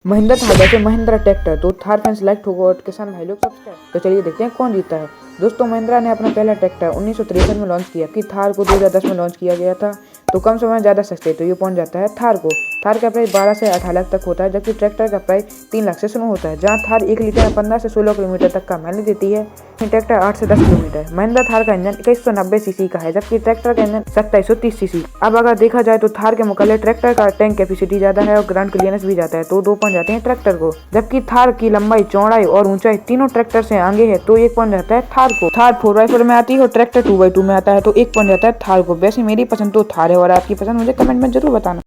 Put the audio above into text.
महिंद्रा थार वैसे महिंद्रा ट्रैक्टर तो Thar fan select होगा और किसान भाई लोग सब्सक्राइब। तो चलिए देखते हैं कौन जीता है। दोस्तों महिंद्रा ने अपना पहला ट्रैक्टर 1963 में लॉन्च किया कि थार को 2010 में लॉन्च किया गया था। तो कम समय में ज़्यादा सस्ते तो ये पहुंच जाता है थार को। थार का प्राइस 12 से 18 लाख तक होता है, जबकि ट्रैक्टर का प्राइस 3 लाख से शुरू होता है। जहां थार 1 लीटर में 15 से 16 किलोमीटर तक का माइलेज देती है, ट्रैक्टर 8 से 10 किलोमीटर। महिंद्रा थार का इंजन 2190 सीसी का है, जबकि ट्रैक्टर का इंजन 2730 सीसी। अब अगर देखा जाए तो थार के मुकाबले ट्रैक्टर का टैंक कैपेसिटी ज्यादा है और ग्राउंड क्लियरेंस भी ज्यादा है, तो 2 पॉइंट जाते हैं ट्रैक्टर को। जबकि थार की लंबाई, चौड़ाई और ऊंचाई तीनों ट्रैक्टर से आगे है, तो 1 पॉइंट जाता है थार को। थार 4x4 में आती है और ट्रैक्टर 2x2 में आता है, तो 1 पॉइंट जाता है थार को। वैसे मेरी पसंद तो थार है, और आपकी पसंद मुझे कमेंट में जरूर बताना।